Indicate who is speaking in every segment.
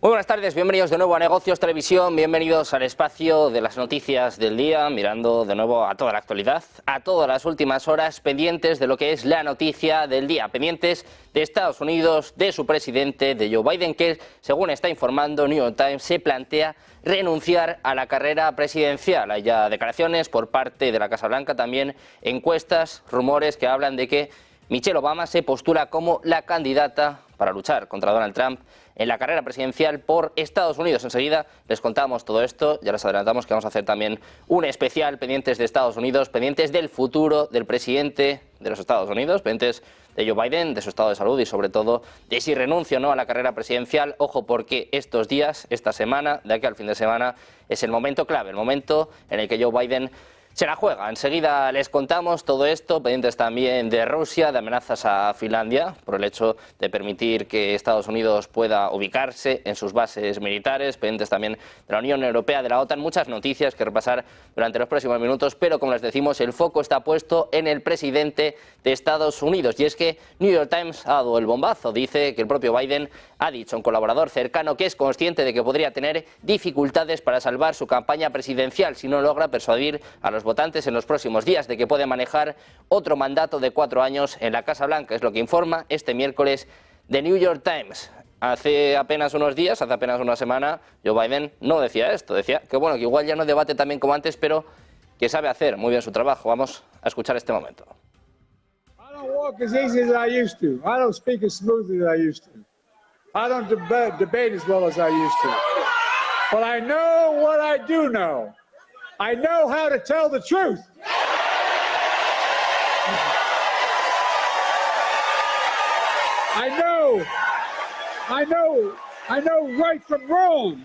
Speaker 1: Muy buenas tardes, bienvenidos de nuevo a Negocios Televisión, bienvenidos al espacio de las noticias del día, mirando de nuevo a toda la actualidad, a todas las últimas horas, pendientes de lo que es la noticia del día, pendientes de Estados Unidos, de su presidente, de Joe Biden, que según está informando New York Times, se plantea renunciar a la carrera presidencial. Hay ya declaraciones por parte de la Casa Blanca, también encuestas, rumores que hablan de que Michelle Obama se postula como la candidata para luchar contra Donald Trump en la carrera presidencial por Estados Unidos. Enseguida les contamos todo esto, ya les adelantamos que vamos a hacer también un especial pendientes de Estados Unidos, pendientes del futuro del presidente de los Estados Unidos, pendientes de Joe Biden, de su estado de salud y sobre todo de si renuncia o no a la carrera presidencial. Ojo, porque estos días, esta semana, de aquí al fin de semana, es el momento clave, el momento en el que Joe Biden se la juega. Enseguida les contamos todo esto, pendientes también de Rusia, de amenazas a Finlandia por el hecho de permitir que Estados Unidos pueda ubicarse en sus bases militares, pendientes también de la Unión Europea, de la OTAN, muchas noticias que repasar durante los próximos minutos, pero como les decimos, el foco está puesto en el presidente de Estados Unidos, y es que New York Times ha dado el bombazo. Dice que el propio Biden ha dicho a un colaborador cercano que es consciente de que podría tener dificultades para salvar su campaña presidencial si no logra persuadir a los votantes en los próximos días de que puede manejar otro mandato de 4 años en la Casa Blanca. Es lo que informa este miércoles The New York Times. Hace apenas unos días, hace apenas una semana, Joe Biden no decía esto. Decía que bueno, que igual ya no debate también como antes, pero que sabe hacer muy bien su trabajo. Vamos a escuchar este momento.
Speaker 2: I don't walk as easy as I used to. I don't speak as smoothly as I used to. I don't debate as well as I used to. But I know what I do know. I know how to tell the truth. I know right from wrong.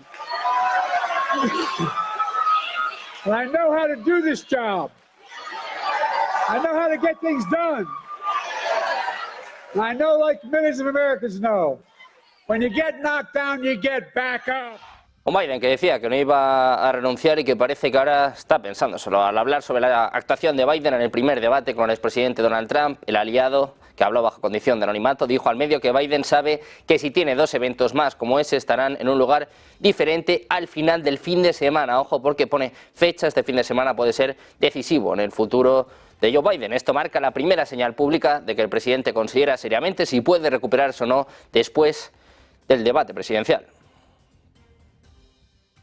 Speaker 2: And I know how to do this job. I know how to get things done. And I know, like millions of Americans know, when you get knocked down, you get back up.
Speaker 1: Un Biden que decía que no iba a renunciar y que parece que ahora está pensándoselo. Al hablar sobre la actuación de Biden en el primer debate con el expresidente Donald Trump, el aliado, que habló bajo condición de anonimato, dijo al medio que Biden sabe que si tiene 2 eventos más como ese estarán en un lugar diferente al final del fin de semana. Ojo, porque pone fecha, este fin de semana puede ser decisivo en el futuro de Joe Biden. Esto marca la primera señal pública de que el presidente considera seriamente si puede recuperarse o no después del debate presidencial.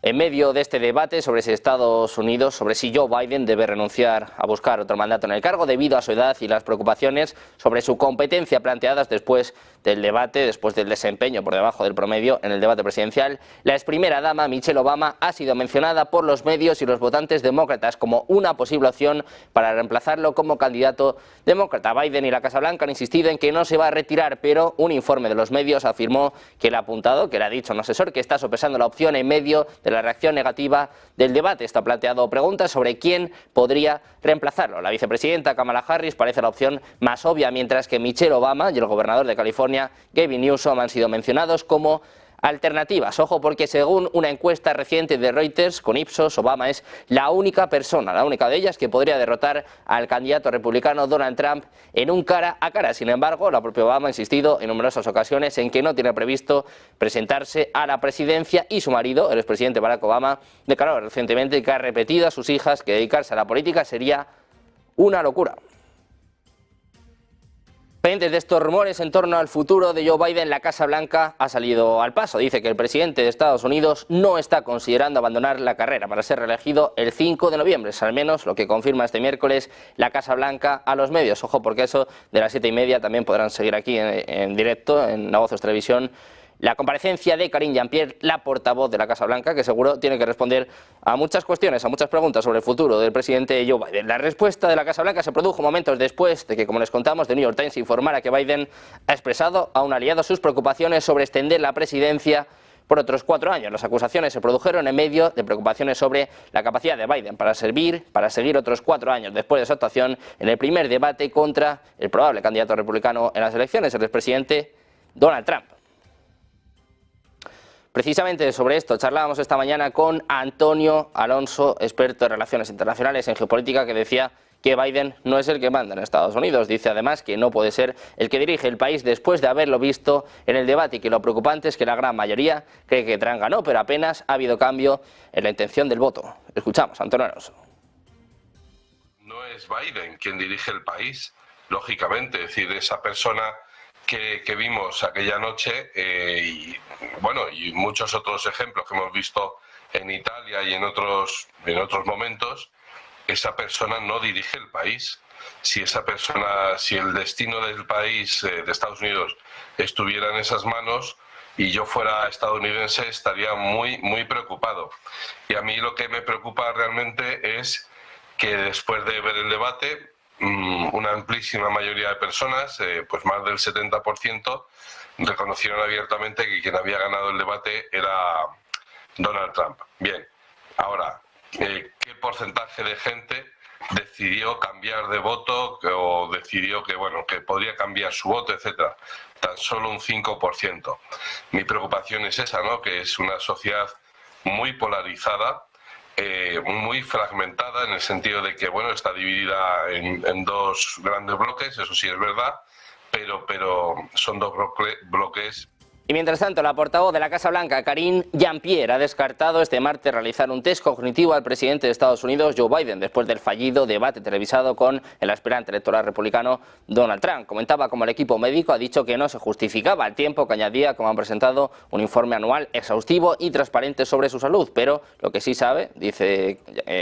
Speaker 1: En medio de este debate sobre si Estados Unidos, sobre si Joe Biden debe renunciar a buscar otro mandato en el cargo debido a su edad y las preocupaciones sobre su competencia planteadas después del debate, después del desempeño por debajo del promedio en el debate presidencial, la ex primera dama Michelle Obama ha sido mencionada por los medios y los votantes demócratas como una posible opción para reemplazarlo como candidato demócrata. Biden y la Casa Blanca han insistido en que no se va a retirar, pero un informe de los medios afirmó que le ha apuntado, que le ha dicho a un asesor que está sopesando la opción en medio de la reacción negativa del debate. Está planteado preguntas sobre quién podría reemplazarlo. La vicepresidenta Kamala Harris parece la opción más obvia, mientras que Michelle Obama y el gobernador de California, Gavin Newsom, han sido mencionados como alternativas. Ojo, porque según una encuesta reciente de Reuters con Ipsos, Obama es la única persona, la única de ellas, que podría derrotar al candidato republicano Donald Trump en un cara a cara. Sin embargo, la propia Obama ha insistido en numerosas ocasiones en que no tiene previsto presentarse a la presidencia, y su marido, el expresidente Barack Obama, declaró recientemente que ha repetido a sus hijas que dedicarse a la política sería una locura. Pendientes de estos rumores en torno al futuro de Joe Biden, la Casa Blanca ha salido al paso. Dice que el presidente de Estados Unidos no está considerando abandonar la carrera para ser reelegido el 5 de noviembre. Es al menos lo que confirma este miércoles la Casa Blanca a los medios. Ojo, porque eso de las 7:30 también podrán seguir aquí en directo en Negocios Televisión la comparecencia de Karine Jean-Pierre, la portavoz de la Casa Blanca, que seguro tiene que responder a muchas cuestiones, a muchas preguntas sobre el futuro del presidente Joe Biden. La respuesta de la Casa Blanca se produjo momentos después de que, como les contamos, The New York Times informara que Biden ha expresado a un aliado sus preocupaciones sobre extender la presidencia por otros 4 años. Las acusaciones se produjeron en medio de preocupaciones sobre la capacidad de Biden para seguir otros 4 años después de su actuación en el primer debate contra el probable candidato republicano en las elecciones, el expresidente Donald Trump. Precisamente sobre esto charlábamos esta mañana con Antonio Alonso, experto en relaciones internacionales, en geopolítica, que decía que Biden no es el que manda en Estados Unidos. Dice además que no puede ser el que dirige el país después de haberlo visto en el debate y que lo preocupante es que la gran mayoría cree que Trump ganó, pero apenas ha habido cambio en la intención del voto. Escuchamos a Antonio Alonso.
Speaker 3: No es Biden quien dirige el país, lógicamente, es decir, esa persona que vimos aquella noche y muchos otros ejemplos que hemos visto en Italia y en otros momentos, esa persona no dirige el país. Si el destino del país, de Estados Unidos, estuviera en esas manos y yo fuera estadounidense, estaría muy preocupado. Y a mí lo que me preocupa realmente es que después de ver el debate, una amplísima mayoría de personas, pues más del 70%, reconocieron abiertamente que quien había ganado el debate era Donald Trump. Bien, ahora, ¿qué porcentaje de gente decidió cambiar de voto o decidió que podría cambiar su voto, etcétera? Tan solo un 5%. Mi preocupación es esa, ¿no? Que es una sociedad muy polarizada, muy fragmentada, en el sentido de que está dividida en dos grandes bloques, eso sí es verdad, pero son dos bloques.
Speaker 1: Y mientras tanto, la portavoz de la Casa Blanca, Karine Jean-Pierre, ha descartado este martes realizar un test cognitivo al presidente de Estados Unidos, Joe Biden, después del fallido debate televisado con el aspirante electoral republicano Donald Trump. Comentaba cómo el equipo médico ha dicho que no se justificaba el tiempo que añadía, como han presentado un informe anual exhaustivo y transparente sobre su salud, pero lo que sí sabe, dice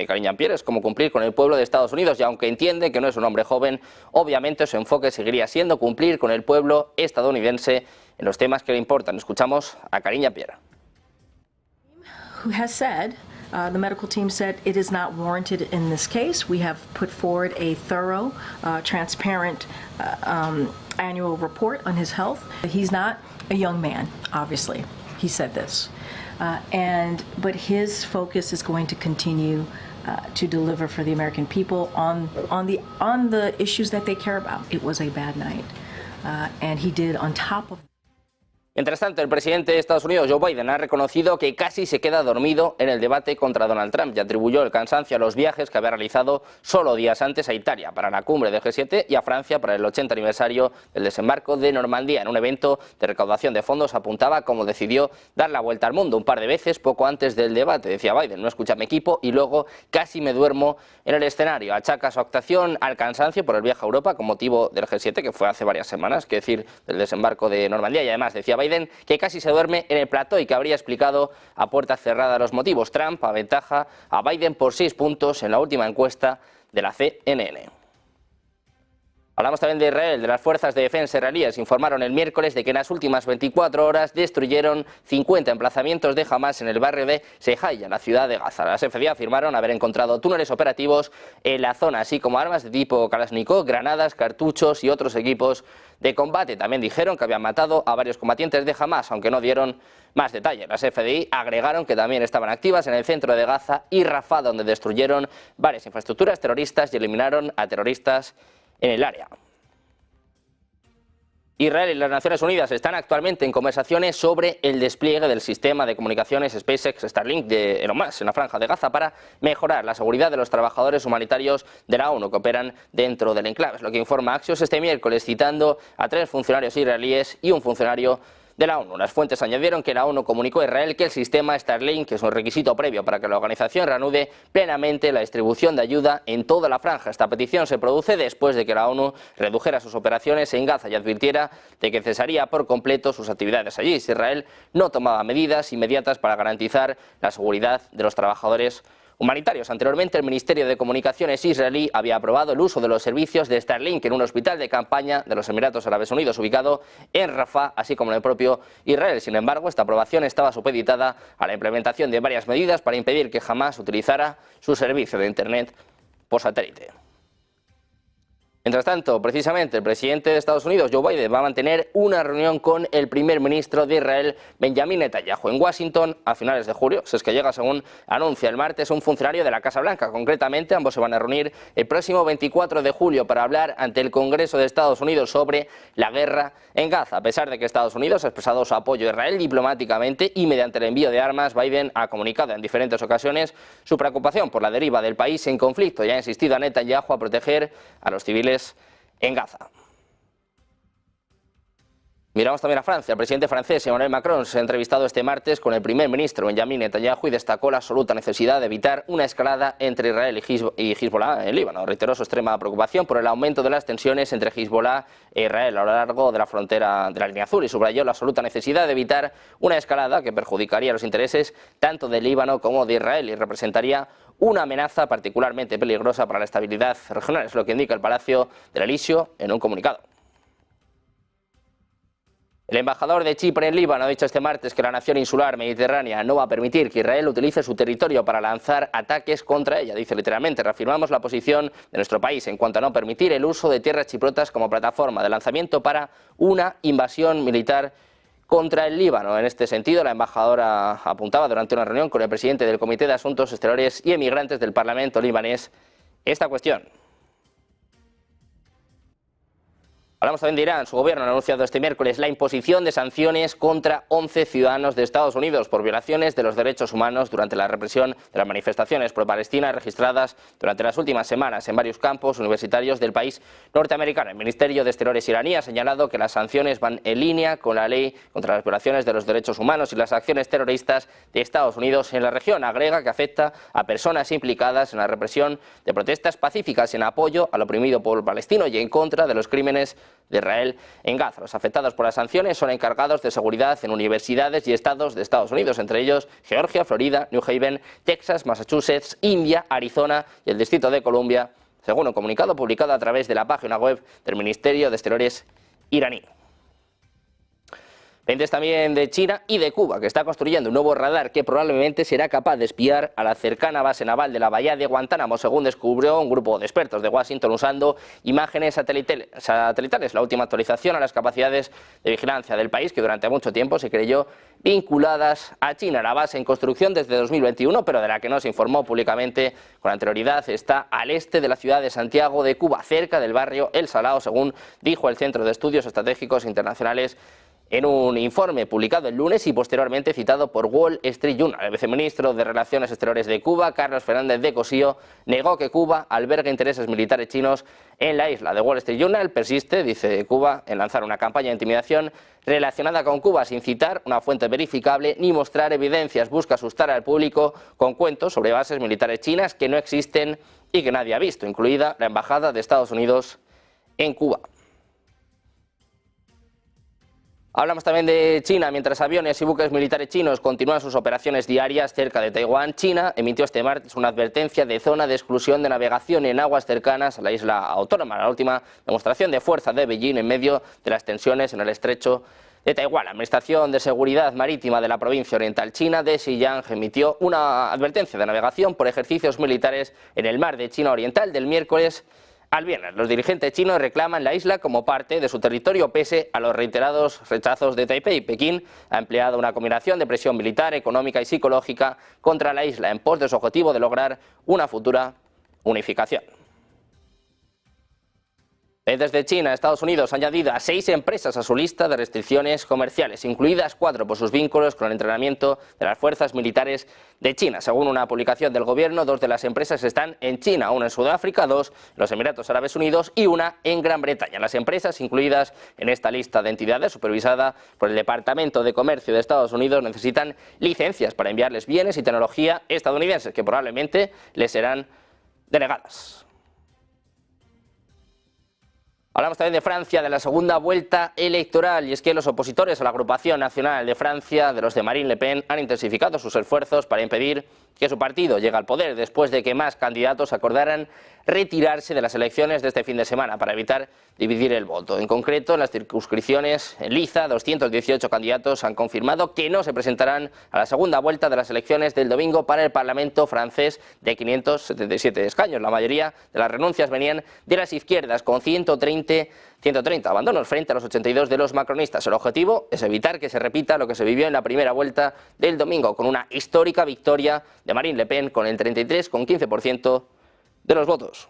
Speaker 1: Karine Jean-Pierre, es cómo cumplir con el pueblo de Estados Unidos, y aunque entiende que no es un hombre joven, obviamente su enfoque seguiría siendo cumplir con el pueblo estadounidense en los temas que le importan. Escuchamos a Karine Jean-Pierre.
Speaker 4: Who has said, the medical team said it is not warranted in this case. We have put forward a thorough, transparent annual report on his health. He's not a young man, obviously. He said this. But his focus is going to continue to deliver for the American people on the issues that they care about. It was a bad night. And he did on top of.
Speaker 1: Mientras tanto, el presidente de Estados Unidos, Joe Biden, ha reconocido que casi se queda dormido en el debate contra Donald Trump y atribuyó el cansancio a los viajes que había realizado solo días antes a Italia para la cumbre del G7 y a Francia para el 80 aniversario del desembarco de Normandía. En un evento de recaudación de fondos apuntaba cómo decidió dar la vuelta al mundo un par de veces poco antes del debate. Decía Biden: no escuché a mi equipo y luego casi me duermo en el escenario. Achaca su actuación al cansancio por el viaje a Europa con motivo del G7, que fue hace varias semanas, que decir, del desembarco de Normandía, y además decía Biden que casi se duerme en el plató y que habría explicado a puerta cerrada los motivos. Trump aventaja a Biden por 6 puntos en la última encuesta de la CNN. Hablamos también de Israel. De las fuerzas de defensa israelíes informaron el miércoles de que en las últimas 24 horas destruyeron 50 emplazamientos de Hamas en el barrio de Sejaya, la ciudad de Gaza. Las FDA afirmaron haber encontrado túneles operativos en la zona, así como armas de tipo Kalashnikov, granadas, cartuchos y otros equipos de combate. También dijeron que habían matado a varios combatientes de Hamas, aunque no dieron más detalles. Las FDI agregaron que también estaban activas en el centro de Gaza y Rafah, donde destruyeron varias infraestructuras terroristas y eliminaron a terroristas en el área. Israel y las Naciones Unidas están actualmente en conversaciones sobre el despliegue del sistema de comunicaciones SpaceX Starlink de Elon Musk en la franja de Gaza para mejorar la seguridad de los trabajadores humanitarios de la ONU que operan dentro del enclave. Es lo que informa Axios este miércoles, citando a 3 funcionarios israelíes y un funcionario de la ONU. Las fuentes añadieron que la ONU comunicó a Israel que el sistema Starlink, que es un requisito previo para que la organización reanude plenamente la distribución de ayuda en toda la franja. Esta petición se produce después de que la ONU redujera sus operaciones en Gaza y advirtiera de que cesaría por completo sus actividades allí si Israel no tomaba medidas inmediatas para garantizar la seguridad de los trabajadores humanitarios. Anteriormente, el Ministerio de Comunicaciones israelí había aprobado el uso de los servicios de Starlink en un hospital de campaña de los Emiratos Árabes Unidos ubicado en Rafah, así como en el propio Israel. Sin embargo, esta aprobación estaba supeditada a la implementación de varias medidas para impedir que Hamas utilizara su servicio de Internet por satélite. Mientras tanto, precisamente, el presidente de Estados Unidos, Joe Biden, va a mantener una reunión con el primer ministro de Israel, Benjamin Netanyahu, en Washington a finales de julio. Si es que llega, según anuncia el martes un funcionario de la Casa Blanca. Concretamente, ambos se van a reunir el próximo 24 de julio para hablar ante el Congreso de Estados Unidos sobre la guerra en Gaza. A pesar de que Estados Unidos ha expresado su apoyo a Israel diplomáticamente y mediante el envío de armas, Biden ha comunicado en diferentes ocasiones su preocupación por la deriva del país en conflicto y ha insistido a Netanyahu a proteger a los civiles en Gaza. Miramos también a Francia. El presidente francés Emmanuel Macron se ha entrevistado este martes con el primer ministro Benjamin Netanyahu y destacó la absoluta necesidad de evitar una escalada entre Israel y Hezbollah en Líbano. Reiteró su extrema preocupación por el aumento de las tensiones entre Hezbollah e Israel a lo largo de la frontera de la línea azul y subrayó la absoluta necesidad de evitar una escalada que perjudicaría los intereses tanto de Líbano como de Israel y representaría una amenaza particularmente peligrosa para la estabilidad regional, es lo que indica el Palacio del Elíseo en un comunicado. El embajador de Chipre en Líbano ha dicho este martes que la nación insular mediterránea no va a permitir que Israel utilice su territorio para lanzar ataques contra ella. Dice literalmente: reafirmamos la posición de nuestro país en cuanto a no permitir el uso de tierras chipriotas como plataforma de lanzamiento para una invasión militar contra el Líbano. En este sentido, la embajadora apuntaba durante una reunión con el presidente del Comité de Asuntos Exteriores y Emigrantes del Parlamento libanés esta cuestión. Hablamos también de Irán. Su gobierno ha anunciado este miércoles la imposición de sanciones contra 11 ciudadanos de Estados Unidos por violaciones de los derechos humanos durante la represión de las manifestaciones pro-Palestina registradas durante las últimas semanas en varios campos universitarios del país norteamericano. El Ministerio de Exteriores iraní ha señalado que las sanciones van en línea con la ley contra las violaciones de los derechos humanos y las acciones terroristas de Estados Unidos en la región. Agrega que afecta a personas implicadas en la represión de protestas pacíficas en apoyo al oprimido pueblo palestino y en contra de los crímenes de Israel en Gaza. Los afectados por las sanciones son encargados de seguridad en universidades y estados de Estados Unidos, entre ellos Georgia, Florida, New Haven, Texas, Massachusetts, India, Arizona y el Distrito de Columbia, según un comunicado publicado a través de la página web del Ministerio de Exteriores iraní. Pendientes también de China y de Cuba, que está construyendo un nuevo radar que probablemente será capaz de espiar a la cercana base naval de la bahía de Guantánamo, según descubrió un grupo de expertos de Washington usando imágenes satelitales. La última actualización a las capacidades de vigilancia del país, que durante mucho tiempo se creyó vinculadas a China. La base en construcción desde 2021, pero de la que no se informó públicamente con anterioridad, está al este de la ciudad de Santiago de Cuba, cerca del barrio El Salao, según dijo el Centro de Estudios Estratégicos Internacionales en un informe publicado el lunes y posteriormente citado por Wall Street Journal. El viceministro de Relaciones Exteriores de Cuba, Carlos Fernández de Cosío, negó que Cuba albergue intereses militares chinos en la isla. The Wall Street Journal persiste, dice Cuba, en lanzar una campaña de intimidación relacionada con Cuba sin citar una fuente verificable ni mostrar evidencias. Busca asustar al público con cuentos sobre bases militares chinas que no existen y que nadie ha visto, incluida la Embajada de Estados Unidos en Cuba. Hablamos también de China. Mientras aviones y buques militares chinos continúan sus operaciones diarias cerca de Taiwán, China emitió este martes una advertencia de zona de exclusión de navegación en aguas cercanas a la isla autónoma, la última demostración de fuerza de Beijing en medio de las tensiones en el estrecho de Taiwán. La Administración de Seguridad Marítima de la provincia oriental china de Xinjiang emitió una advertencia de navegación por ejercicios militares en el mar de China Oriental del miércoles al viernes. Los dirigentes chinos reclaman la isla como parte de su territorio pese a los reiterados rechazos de Taipei. Pekín ha empleado una combinación de presión militar, económica y psicológica contra la isla en pos de su objetivo de lograr una futura unificación. Desde China, Estados Unidos ha añadido a 6 empresas a su lista de restricciones comerciales, incluidas 4 por sus vínculos con el entrenamiento de las fuerzas militares de China. Según una publicación del gobierno, 2 de las empresas están en China, una en Sudáfrica, 2 en los Emiratos Árabes Unidos y una en Gran Bretaña. Las empresas incluidas en esta lista de entidades, supervisada por el Departamento de Comercio de Estados Unidos, necesitan licencias para enviarles bienes y tecnología estadounidenses, que probablemente les serán denegadas. Hablamos también de Francia, de la segunda vuelta electoral, y es que los opositores a la Agrupación Nacional de Francia, de los de Marine Le Pen, han intensificado sus esfuerzos para impedir que su partido llega al poder después de que más candidatos acordaran retirarse de las elecciones de este fin de semana para evitar dividir el voto. En concreto, en las circunscripciones en Liza, 218 candidatos han confirmado que no se presentarán a la segunda vuelta de las elecciones del domingo para el Parlamento francés de 577 escaños. La mayoría de las renuncias venían de las izquierdas, con 130 abandonos frente a los 82 de los macronistas. El objetivo es evitar que se repita lo que se vivió en la primera vuelta del domingo, con una histórica victoria de Marine Le Pen con el 33,15% de los votos.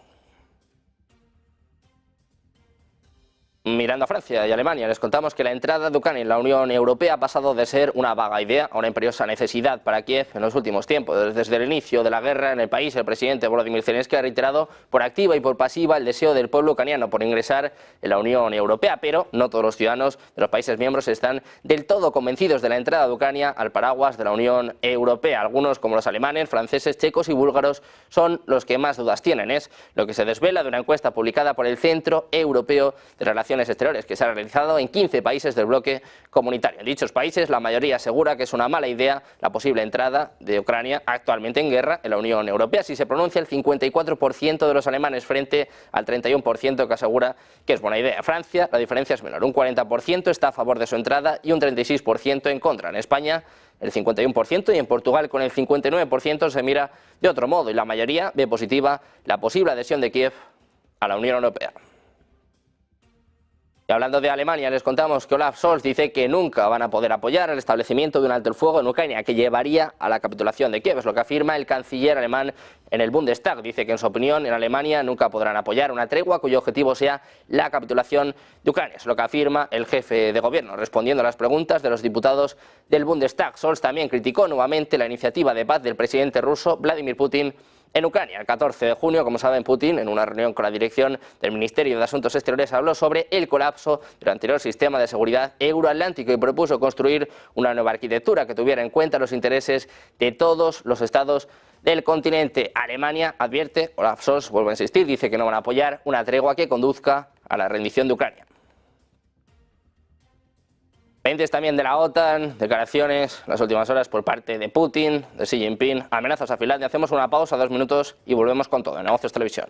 Speaker 1: Mirando a Francia y Alemania, les contamos que la entrada de Ucrania en la Unión Europea ha pasado de ser una vaga idea a una imperiosa necesidad para Kiev en los últimos tiempos. Desde el inicio de la guerra en el país, el presidente Volodymyr Zelensky ha reiterado por activa y por pasiva el deseo del pueblo ucraniano por ingresar en la Unión Europea, pero no todos los ciudadanos de los países miembros están del todo convencidos de la entrada de Ucrania al paraguas de la Unión Europea. Algunos, como los alemanes, franceses, checos y búlgaros, son los que más dudas tienen. Es lo que se desvela de una encuesta publicada por el Centro Europeo de Relaciones Exteriores, que se ha realizado en 15 países del bloque comunitario. En dichos países, la mayoría asegura que es una mala idea la posible entrada de Ucrania, actualmente en guerra, en la Unión Europea. Si se pronuncia el 54% de los alemanes frente al 31% que asegura que es buena idea. En Francia, la diferencia es menor. Un 40% está a favor de su entrada y un 36% en contra. En España, el 51%, y en Portugal, con el 59%, se mira de otro modo, y la mayoría ve positiva la posible adhesión de Kiev a la Unión Europea. Y hablando de Alemania, les contamos que Olaf Scholz dice que nunca van a poder apoyar el establecimiento de un alto el fuego en Ucrania, que llevaría a la capitulación de Kiev. Es lo que afirma el canciller alemán en el Bundestag. Dice que, en su opinión, en Alemania nunca podrán apoyar una tregua cuyo objetivo sea la capitulación de Ucrania. Es lo que afirma el jefe de gobierno, respondiendo a las preguntas de los diputados del Bundestag. Scholz también criticó nuevamente la iniciativa de paz del presidente ruso Vladimir Putin en Ucrania. El 14 de junio, como saben, Putin, en una reunión con la dirección del Ministerio de Asuntos Exteriores, habló sobre el colapso del anterior sistema de seguridad euroatlántico y propuso construir una nueva arquitectura que tuviera en cuenta los intereses de todos los estados del continente. Alemania advierte, Olaf Scholz vuelve a insistir, dice que no van a apoyar una tregua que conduzca a la rendición de Ucrania. Pendientes también de la OTAN, declaraciones en las últimas horas por parte de Putin, de Xi Jinping, amenazas a Finlandia. Hacemos una pausa, 2 minutos y volvemos con todo en Negocios Televisión.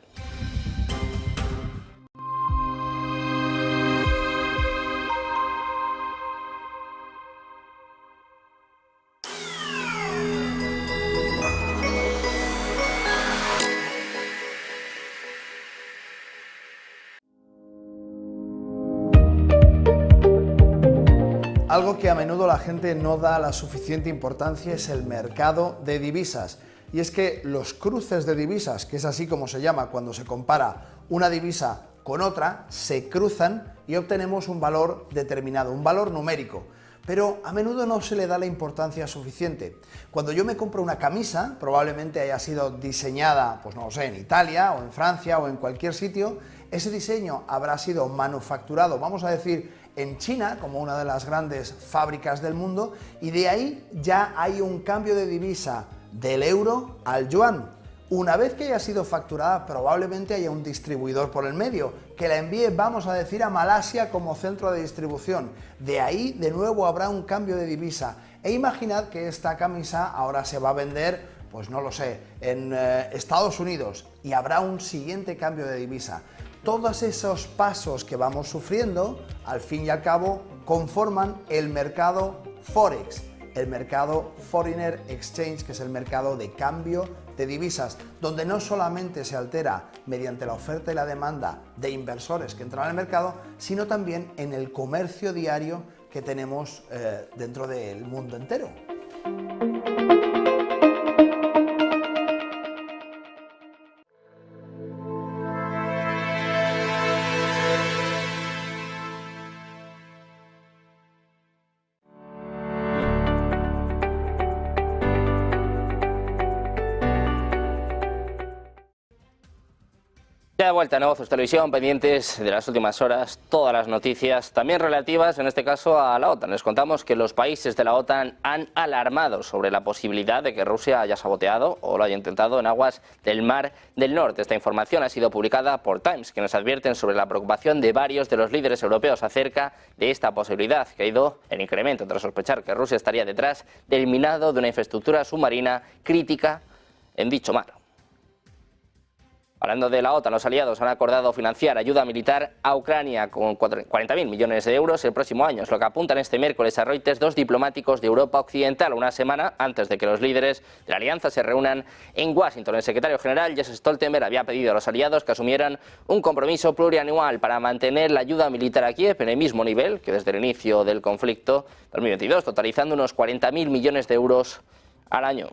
Speaker 5: Algo que a menudo la gente no da la suficiente importancia es el mercado de divisas. Y es que los cruces de divisas, que es así como se llama cuando se compara una divisa con otra, se cruzan y obtenemos un valor determinado, un valor numérico. Pero a menudo no se le da la importancia suficiente. Cuando yo me compro una camisa, probablemente haya sido diseñada, pues no lo sé, en Italia o en Francia o en cualquier sitio, ese diseño habrá sido manufacturado, vamos a decir, en China, como una de las grandes fábricas del mundo, y de ahí ya hay un cambio de divisa del euro al yuan. Una vez que haya sido facturada, probablemente haya un distribuidor por el medio que la envíe, vamos a decir, a Malasia como centro de distribución. De ahí, de nuevo, habrá un cambio de divisa. E imaginad que esta camisa ahora se va a vender, pues no lo sé, en Estados Unidos, y habrá un siguiente cambio de divisa. Todos esos pasos que vamos sufriendo, al fin y al cabo, conforman el mercado Forex, el mercado Foreigner Exchange, que es el mercado de cambio de divisas, donde no solamente se altera mediante la oferta y la demanda de inversores que entran al mercado, sino también en el comercio diario que tenemos dentro del mundo entero.
Speaker 1: Ya de vuelta a Negocios Televisión, pendientes de las últimas horas, todas las noticias, también relativas en este caso a la OTAN. Les contamos que los países de la OTAN han alarmado sobre la posibilidad de que Rusia haya saboteado o lo haya intentado en aguas del Mar del Norte. Esta información ha sido publicada por Times, que nos advierten sobre la preocupación de varios de los líderes europeos acerca de esta posibilidad, que ha ido en incremento tras sospechar que Rusia estaría detrás del minado de una infraestructura submarina crítica en dicho mar. Hablando de la OTAN, los aliados han acordado financiar ayuda militar a Ucrania con 40.000 millones de euros el próximo año. Es lo que apuntan este miércoles a Reuters dos diplomáticos de Europa Occidental, una semana antes de que los líderes de la alianza se reúnan en Washington. El secretario general, Jens Stoltenberg, había pedido a los aliados que asumieran un compromiso plurianual para mantener la ayuda militar a Kiev en el mismo nivel que desde el inicio del conflicto 2022, totalizando unos 40.000 millones de euros al año.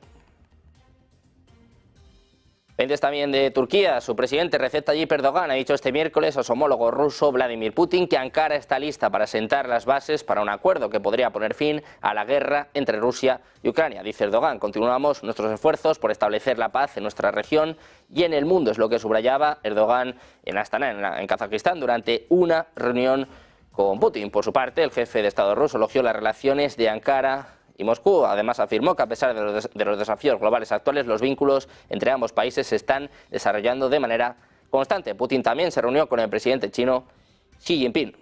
Speaker 1: Pendientes también de Turquía, su presidente Recep Tayyip Erdogan ha dicho este miércoles a su homólogo ruso Vladimir Putin que Ankara está lista para sentar las bases para un acuerdo que podría poner fin a la guerra entre Rusia y Ucrania. Dice Erdogan, continuamos nuestros esfuerzos por establecer la paz en nuestra región y en el mundo, es lo que subrayaba Erdogan en Astana, en Kazajistán, durante una reunión con Putin. Por su parte, el jefe de Estado ruso elogió las relaciones de Ankara y Moscú. Además afirmó que a pesar de los desafíos globales actuales, los vínculos entre ambos países se están desarrollando de manera constante. Putin también se reunió con el presidente chino Xi Jinping.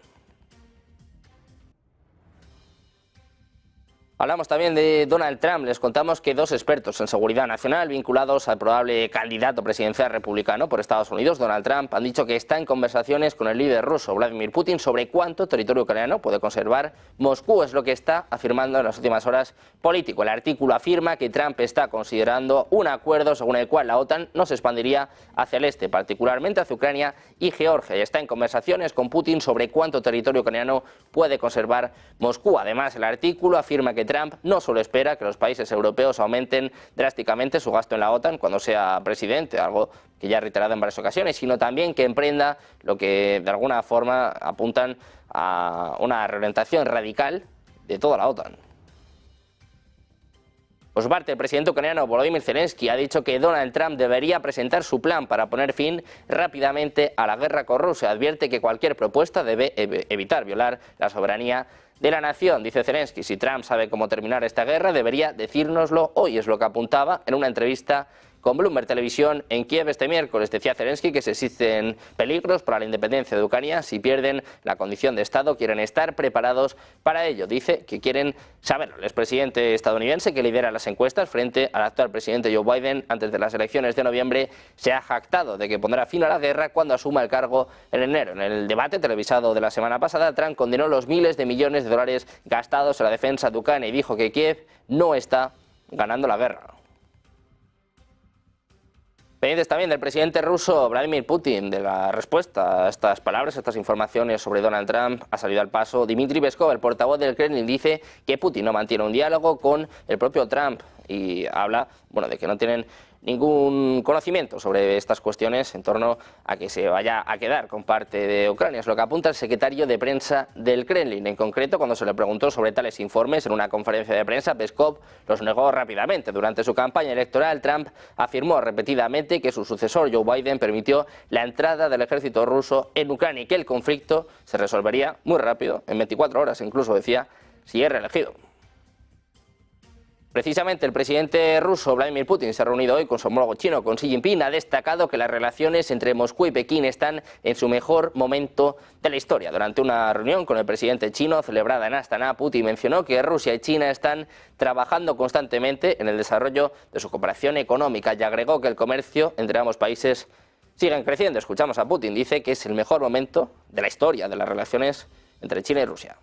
Speaker 1: Hablamos también de Donald Trump. Les contamos que dos expertos en seguridad nacional vinculados al probable candidato presidencial republicano por Estados Unidos, Donald Trump, han dicho que está en conversaciones con el líder ruso Vladimir Putin sobre cuánto territorio ucraniano puede conservar Moscú. Es lo que está afirmando en las últimas horas Político. El artículo afirma que Trump está considerando un acuerdo según el cual la OTAN no se expandiría hacia el este, particularmente hacia Ucrania y Georgia, y está en conversaciones con Putin sobre cuánto territorio ucraniano puede conservar Moscú. Además, el artículo afirma que Trump no solo espera que los países europeos aumenten drásticamente su gasto en la OTAN cuando sea presidente, algo que ya ha reiterado en varias ocasiones, sino también que emprenda lo que de alguna forma apuntan a una reorientación radical de toda la OTAN. Por su parte, el presidente ucraniano Volodymyr Zelensky ha dicho que Donald Trump debería presentar su plan para poner fin rápidamente a la guerra con Rusia. Advierte que cualquier propuesta debe evitar violar la soberanía de la nación. Dice Zelensky, si Trump sabe cómo terminar esta guerra, debería decírnoslo hoy. Es lo que apuntaba en una entrevista con Bloomberg Televisión en Kiev este miércoles. Decía Zelensky que se existen peligros para la independencia de Ucrania. Si pierden la condición de Estado, quieren estar preparados para ello. Dice que quieren saberlo. El expresidente estadounidense, que lidera las encuestas frente al actual presidente Joe Biden antes de las elecciones de noviembre, se ha jactado de que pondrá fin a la guerra cuando asuma el cargo en enero. En el debate televisado de la semana pasada, Trump condenó los miles de millones de dólares gastados en la defensa de Ucrania y dijo que Kiev no está ganando la guerra. Pendientes también del presidente ruso Vladimir Putin, de la respuesta a estas palabras, a estas informaciones sobre Donald Trump, ha salido al paso Dmitry Peskov, el portavoz del Kremlin, dice que Putin no mantiene un diálogo con el propio Trump y habla, de que no tienen ningún conocimiento sobre estas cuestiones en torno a que se vaya a quedar con parte de Ucrania. Es lo que apunta el secretario de prensa del Kremlin. En concreto, cuando se le preguntó sobre tales informes en una conferencia de prensa, Peskov los negó rápidamente. Durante su campaña electoral, Trump afirmó repetidamente que su sucesor, Joe Biden, permitió la entrada del ejército ruso en Ucrania y que el conflicto se resolvería muy rápido, en 24 horas, incluso decía, si es reelegido. Precisamente el presidente ruso Vladimir Putin se ha reunido hoy con su homólogo chino, con Xi Jinping. Ha destacado que las relaciones entre Moscú y Pekín están en su mejor momento de la historia. Durante una reunión con el presidente chino celebrada en Astana, Putin mencionó que Rusia y China están trabajando constantemente en el desarrollo de su cooperación económica y agregó que el comercio entre ambos países sigue creciendo. Escuchamos a Putin, dice que es el mejor momento de la historia de las relaciones entre China y Rusia.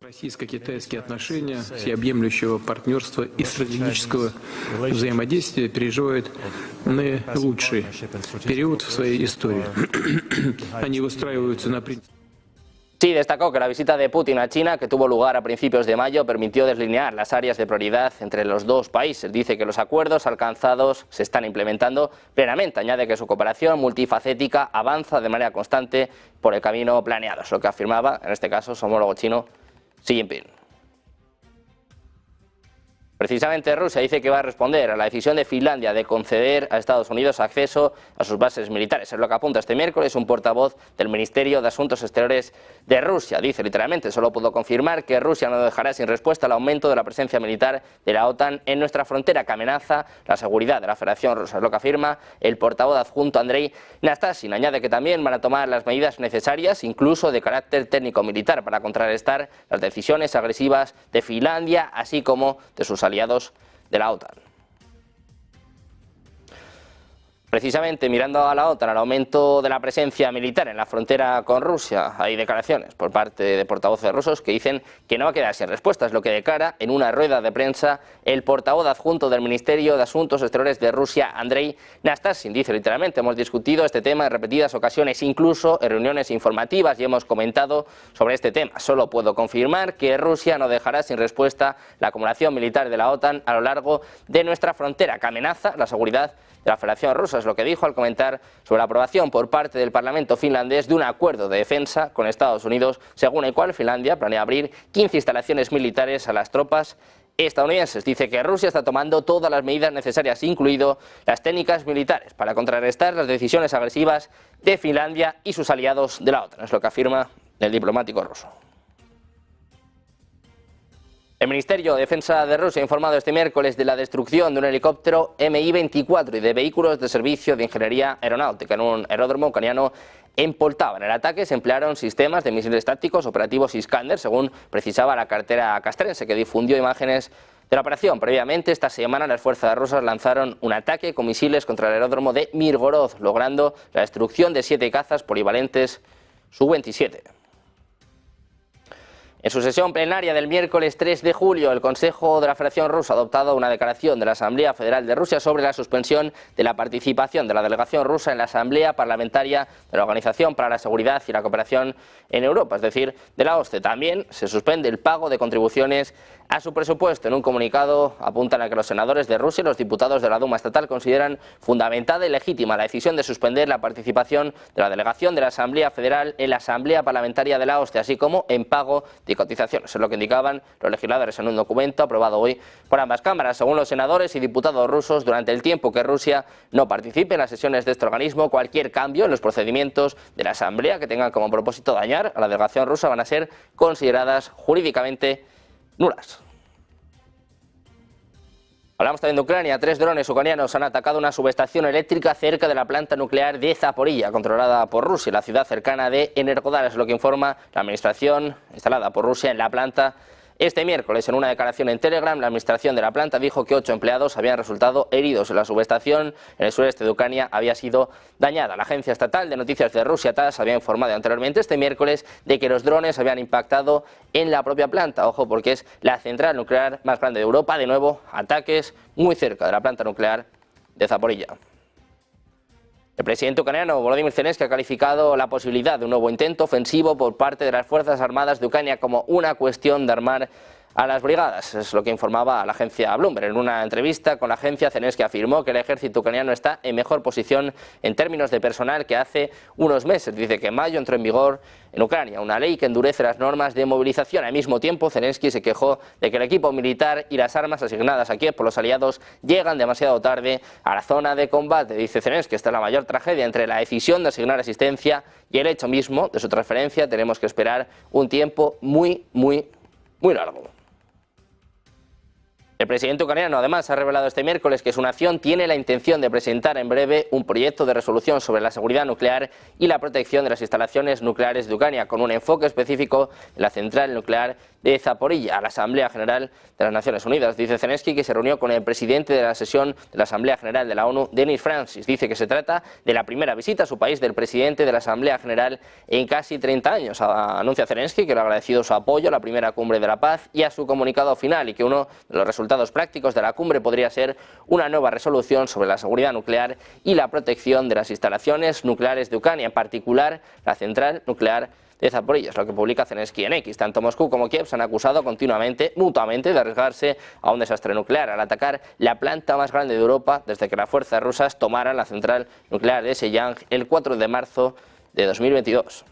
Speaker 6: Российско-китайские отношения, всеобъемлющего партнерства и стратегического взаимодействия переживают наилучший период в своей истории. Они выстраиваются на принципе.
Speaker 1: Sí, destacó que la visita de Putin a China, que tuvo lugar a principios de mayo, permitió deslinear las áreas de prioridad entre los dos países. Dice que los acuerdos alcanzados se están implementando plenamente. Añade que su cooperación multifacética avanza de manera constante por el camino planeado. Es lo que afirmaba, en este caso, su homólogo chino, Xi Jinping. Precisamente Rusia dice que va a responder a la decisión de Finlandia de conceder a Estados Unidos acceso a sus bases militares. Es lo que apunta este miércoles un portavoz del Ministerio de Asuntos Exteriores de Rusia. Dice literalmente, solo puedo confirmar que Rusia no dejará sin respuesta el aumento de la presencia militar de la OTAN en nuestra frontera, que amenaza la seguridad de la Federación Rusa. Es lo que afirma el portavoz adjunto Andrei Nastasin. Añade que también van a tomar las medidas necesarias, incluso de carácter técnico-militar, para contrarrestar las decisiones agresivas de Finlandia, así como de sus aliados de la OTAN. Precisamente mirando a la OTAN, al aumento de la presencia militar en la frontera con Rusia, hay declaraciones por parte de portavoces rusos que dicen que no va a quedar sin respuestas, lo que declara en una rueda de prensa el portavoz adjunto del Ministerio de Asuntos Exteriores de Rusia, Andrei Nastashyn. Dice literalmente: hemos discutido este tema en repetidas ocasiones, incluso en reuniones informativas, y hemos comentado sobre este tema. Solo puedo confirmar que Rusia no dejará sin respuesta la acumulación militar de la OTAN a lo largo de nuestra frontera, que amenaza la seguridad de la Federación Rusa. Es lo que dijo al comentar sobre la aprobación por parte del Parlamento finlandés de un acuerdo de defensa con Estados Unidos, según el cual Finlandia planea abrir 15 instalaciones militares a las tropas estadounidenses. Dice que Rusia está tomando todas las medidas necesarias, incluido las técnicas militares, para contrarrestar las decisiones agresivas de Finlandia y sus aliados de la OTAN. Es lo que afirma el diplomático ruso. El Ministerio de Defensa de Rusia ha informado este miércoles de la destrucción de un helicóptero Mi-24 y de vehículos de servicio de ingeniería aeronáutica en un aeródromo ucraniano en Poltava. En el ataque se emplearon sistemas de misiles tácticos operativos Iskander, según precisaba la cartera castrense, que difundió imágenes de la operación. Previamente, esta semana, las fuerzas rusas lanzaron un ataque con misiles contra el aeródromo de Mirgorod, logrando la destrucción de 7 cazas polivalentes Su-27. En su sesión plenaria del miércoles 3 de julio, el Consejo de la Federación Rusa ha adoptado una declaración de la Asamblea Federal de Rusia sobre la suspensión de la participación de la delegación rusa en la Asamblea Parlamentaria de la Organización para la Seguridad y la Cooperación en Europa, es decir, de la OSCE. También se suspende el pago de contribuciones a su presupuesto. En un comunicado apuntan a que los senadores de Rusia y los diputados de la Duma estatal consideran fundamentada y legítima la decisión de suspender la participación de la delegación de la Asamblea Federal en la Asamblea Parlamentaria de la OSCE, así como en pago de cotizaciones. Es lo que indicaban los legisladores en un documento aprobado hoy por ambas cámaras. Según los senadores y diputados rusos, durante el tiempo que Rusia no participe en las sesiones de este organismo, cualquier cambio en los procedimientos de la Asamblea que tengan como propósito dañar a la delegación rusa van a ser consideradas jurídicamente nulas. Hablamos también de Ucrania. 3 drones ucranianos han atacado una subestación eléctrica cerca de la planta nuclear de Zaporilla, controlada por Rusia, la ciudad cercana de Energodar. Es lo que informa la administración instalada por Rusia en la planta. Este miércoles, en una declaración en Telegram, la administración de la planta dijo que 8 empleados habían resultado heridos. La subestación en el sureste de Ucrania había sido dañada. La agencia estatal de noticias de Rusia, TASS, había informado anteriormente este miércoles de que los drones habían impactado en la propia planta. Ojo, porque es la central nuclear más grande de Europa. De nuevo, ataques muy cerca de la planta nuclear de Zaporilla. El presidente ucraniano Volodymyr Zelensky ha calificado la posibilidad de un nuevo intento ofensivo por parte de las Fuerzas Armadas de Ucrania como una cuestión de armar a las brigadas. Es lo que informaba la agencia Bloomberg. En una entrevista con la agencia, Zelensky afirmó que el ejército ucraniano está en mejor posición en términos de personal que hace unos meses. Dice que en mayo entró en vigor en Ucrania una ley que endurece las normas de movilización. Al mismo tiempo, Zelensky se quejó de que el equipo militar y las armas asignadas a Kiev por los aliados llegan demasiado tarde a la zona de combate. Dice Zelensky, esta es la mayor tragedia entre la decisión de asignar asistencia y el hecho mismo de su transferencia. Tenemos que esperar un tiempo muy largo. El presidente ucraniano además ha revelado este miércoles que su nación tiene la intención de presentar en breve un proyecto de resolución sobre la seguridad nuclear y la protección de las instalaciones nucleares de Ucrania, con un enfoque específico en la central nuclear de Zaporilla, a la Asamblea General de las Naciones Unidas. Dice Zelensky que se reunió con el presidente de la sesión de la Asamblea General de la ONU, Denis Francis. Dice que se trata de la primera visita a su país del presidente de la Asamblea General en casi 30 años. Anuncia Zelensky que le ha agradecido su apoyo a la primera cumbre de la paz y a su comunicado final, y que uno de los resultados prácticos de la cumbre podría ser una nueva resolución sobre la seguridad nuclear y la protección de las instalaciones nucleares de Ucrania, en particular la central nuclear de Zaporilla. Es lo que publica Zelensky en X. Tanto Moscú como Kiev se han acusado mutuamente de arriesgarse a un desastre nuclear al atacar la planta más grande de Europa desde que las fuerzas rusas tomaran la central nuclear de Seyang el 4 de marzo de 2022.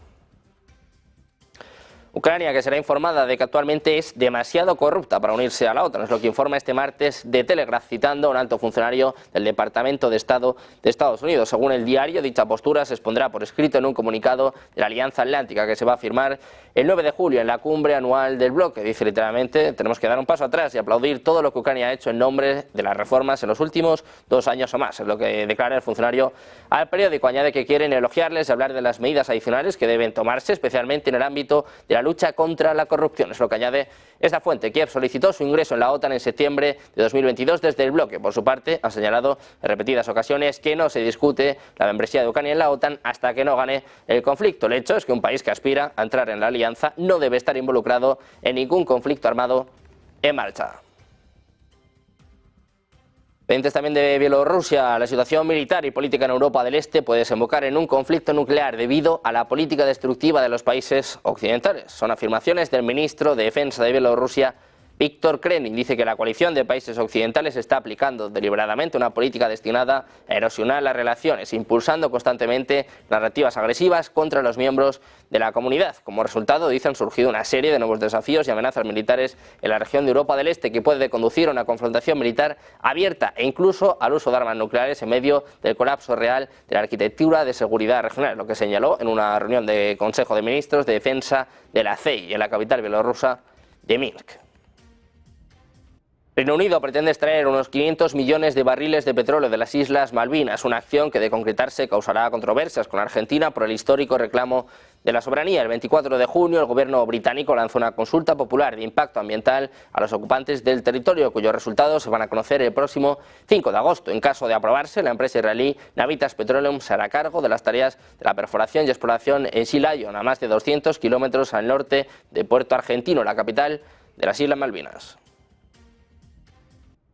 Speaker 1: Ucrania, que será informada de que actualmente es demasiado corrupta para unirse a la OTAN, es lo que informa este martes de Telegraph, citando a un alto funcionario del Departamento de Estado de Estados Unidos. Según el diario, dicha postura se expondrá por escrito en un comunicado de la Alianza Atlántica que se va a firmar el 9 de julio en la cumbre anual del bloque. Dice literalmente: tenemos que dar un paso atrás y aplaudir todo lo que Ucrania ha hecho en nombre de las reformas en los últimos 2 años o más, es lo que declara el funcionario al periódico. Añade que quieren elogiarles y hablar de las medidas adicionales que deben tomarse, especialmente en el ámbito de la la lucha contra la corrupción. Es lo que añade esta fuente. Kiev solicitó su ingreso en la OTAN en septiembre de 2022 desde el bloque. Por su parte, ha señalado en repetidas ocasiones que no se discute la membresía de Ucrania en la OTAN hasta que no gane el conflicto. El hecho es que un país que aspira a entrar en la alianza no debe estar involucrado en ningún conflicto armado en marcha. Pendientes también de Bielorrusia, la situación militar y política en Europa del Este puede desembocar en un conflicto nuclear debido a la política destructiva de los países occidentales. Son afirmaciones del ministro de Defensa de Bielorrusia, Víctor Krenin. Dice que la coalición de países occidentales está aplicando deliberadamente una política destinada a erosionar las relaciones, impulsando constantemente narrativas agresivas contra los miembros de la comunidad. Como resultado, dice, han surgido una serie de nuevos desafíos y amenazas militares en la región de Europa del Este que puede conducir a una confrontación militar abierta e incluso al uso de armas nucleares en medio del colapso real de la arquitectura de seguridad regional, lo que señaló en una reunión de Consejo de Ministros de Defensa de la CEI en la capital bielorrusa de Minsk. Reino Unido pretende extraer unos 500 millones de barriles de petróleo de las Islas Malvinas, una acción que de concretarse causará controversias con Argentina por el histórico reclamo de la soberanía. El 24 de junio el gobierno británico lanzó una consulta popular de impacto ambiental a los ocupantes del territorio, cuyos resultados se van a conocer el próximo 5 de agosto. En caso de aprobarse, la empresa israelí Navitas Petroleum se hará cargo de las tareas de la perforación y exploración en Sea Lion, a más de 200 kilómetros al norte de Puerto Argentino, la capital de las Islas Malvinas.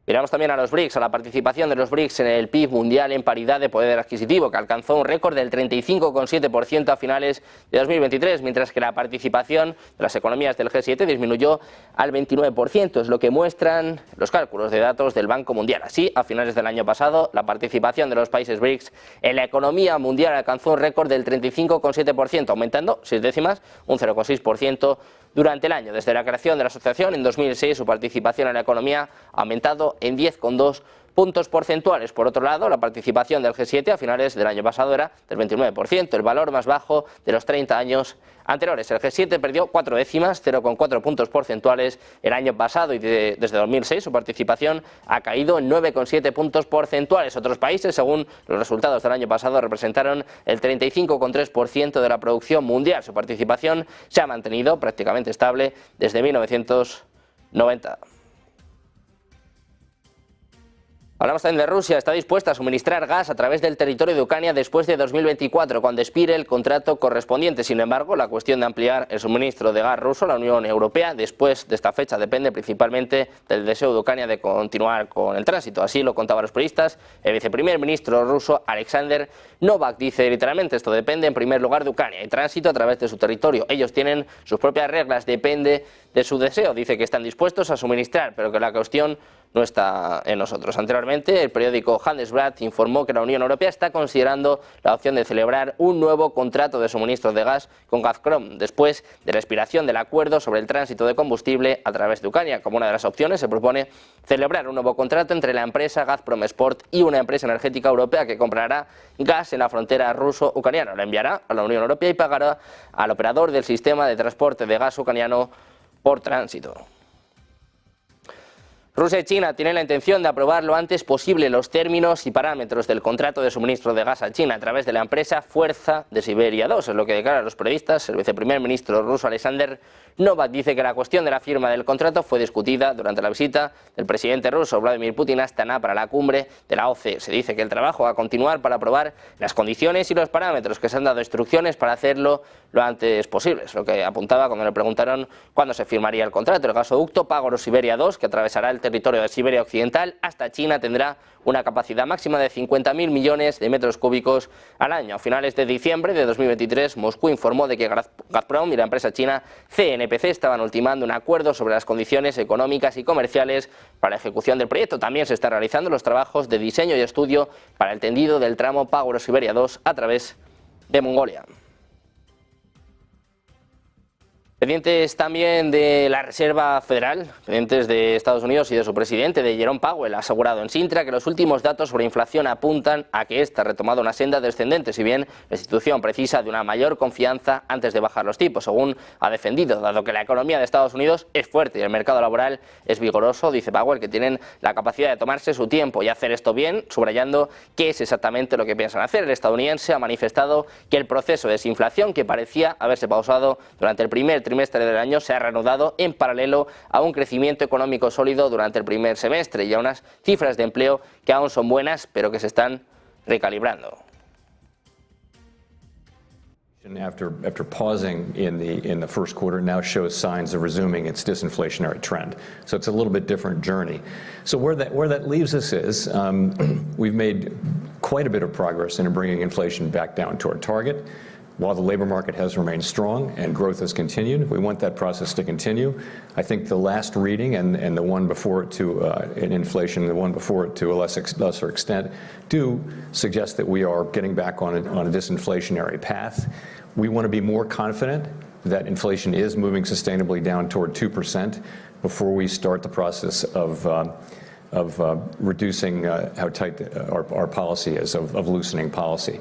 Speaker 1: Miramos también a los BRICS, a la participación de los BRICS en el PIB mundial en paridad de poder adquisitivo, que alcanzó un récord del 35,7% a finales de 2023, mientras que la participación de las economías del G7 disminuyó al 29%, es lo que muestran los cálculos de datos del Banco Mundial. Así, a finales del año pasado, la participación de los países BRICS en la economía mundial alcanzó un récord del 35,7%, aumentando 6 décimas, un 0,6%, durante el año. Desde la creación de la asociación en 2006, su participación en la economía ha aumentado en 10,2 puntos porcentuales. Por otro lado, la participación del G7 a finales del año pasado era del 29%, el valor más bajo de los 30 años anteriores. El G7 perdió 4 décimas, 0,4 puntos porcentuales el año pasado y desde 2006 su participación ha caído en 9,7 puntos porcentuales. Otros países, según los resultados del año pasado, representaron el 35,3% de la producción mundial. Su participación se ha mantenido prácticamente estable desde 1990. Hablamos también de Rusia. Está dispuesta a suministrar gas a través del territorio de Ucrania después de 2024, cuando expire el contrato correspondiente. Sin embargo, la cuestión de ampliar el suministro de gas ruso a la Unión Europea después de esta fecha depende principalmente del deseo de Ucrania de continuar con el tránsito. Así lo contaban los periodistas. El viceprimer ministro ruso Alexander Novak dice literalmente: esto depende en primer lugar de Ucrania y tránsito a través de su territorio. Ellos tienen sus propias reglas, depende de su deseo. Dice que están dispuestos a suministrar, pero que la cuestión no está en nosotros. Anteriormente, el periódico Handelsblatt informó que la Unión Europea está considerando la opción de celebrar un nuevo contrato de suministro de gas con Gazprom después de la expiración del acuerdo sobre el tránsito de combustible a través de Ucrania. Como una de las opciones se propone celebrar un nuevo contrato entre la empresa Gazprom Export y una empresa energética europea que comprará gas en la frontera ruso-ucraniana. Lo enviará a la Unión Europea y pagará al operador del sistema de transporte de gas ucraniano por tránsito. Rusia y China tienen la intención de aprobar lo antes posible los términos y parámetros del contrato de suministro de gas a China a través de la empresa Fuerza de Siberia 2, es lo que declaran los periodistas. El viceprimer ministro ruso Alexander Novak dice que la cuestión de la firma del contrato fue discutida durante la visita del presidente ruso Vladimir Putin a Astana para la cumbre de la OCDE. Se dice que el trabajo va a continuar para aprobar las condiciones y los parámetros, que se han dado instrucciones para hacerlo lo antes posible. Es lo que apuntaba cuando le preguntaron cuándo se firmaría el contrato. El gasoducto Pagoro-Siberia 2, que atravesará el territorio de Siberia Occidental hasta China, tendrá una capacidad máxima de 50.000 millones de metros cúbicos al año. A finales de diciembre de 2023, Moscú informó de que Gazprom y la empresa china CNPC estaban ultimando un acuerdo sobre las condiciones económicas y comerciales para la ejecución del proyecto. También se están realizando los trabajos de diseño y estudio para el tendido del tramo Pagoro-Siberia 2 a través de Mongolia. Pendientes también de la Reserva Federal, pendientes de Estados Unidos y de su presidente, de Jerome Powell, ha asegurado en Sintra que los últimos datos sobre inflación apuntan a que esta ha retomado una senda descendente, si bien la institución precisa de una mayor confianza antes de bajar los tipos, según ha defendido. Dado que la economía de Estados Unidos es fuerte y el mercado laboral es vigoroso, dice Powell que tienen la capacidad de tomarse su tiempo y hacer esto bien, subrayando qué es exactamente lo que piensan hacer. El estadounidense ha manifestado que el proceso de desinflación, que parecía haberse pausado durante el primer trimestre del año se ha reanudado en paralelo a un crecimiento económico sólido durante el primer semestre y a unas cifras de empleo que aún son buenas, pero que se están recalibrando.
Speaker 7: After pausing in the first quarter, now shows signs of resuming its disinflationary trend. So it's a little bit different journey. So where that leaves us is we've made quite a bit of progress in bringing inflation back down toward target. While the labor market has remained strong and growth has continued, we want that process to continue. I think the last reading and the one before it in inflation, the one before it to a lesser extent, do suggest that we are getting back on a disinflationary path. We want to be more confident that inflation is moving sustainably down toward 2% before we start the process of reducing how tight our policy is, of loosening policy.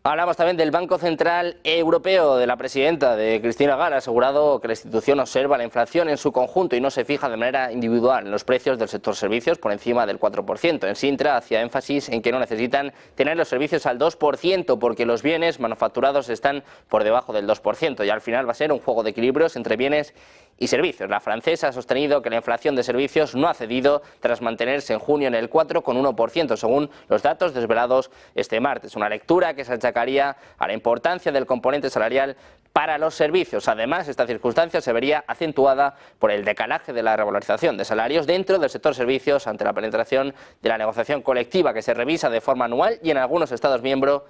Speaker 1: Hablamos también del Banco Central Europeo, de la presidenta, de Christine Lagarde. Ha asegurado que la institución observa la inflación en su conjunto y no se fija de manera individual en los precios del sector servicios por encima del 4%. En Sintra hacía énfasis en que no necesitan tener los servicios al 2% porque los bienes manufacturados están por debajo del 2% y al final va a ser un juego de equilibrios entre bienes y servicios. La francesa ha sostenido que la inflación de servicios no ha cedido tras mantenerse en junio en el 4,1% según los datos desvelados este martes. Una lectura que se achacaría a la importancia del componente salarial para los servicios. Además, esta circunstancia se vería acentuada por el decalaje de la revalorización de salarios dentro del sector servicios ante la penetración de la negociación colectiva que se revisa de forma anual y en algunos Estados miembros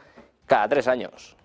Speaker 1: cada 3 años.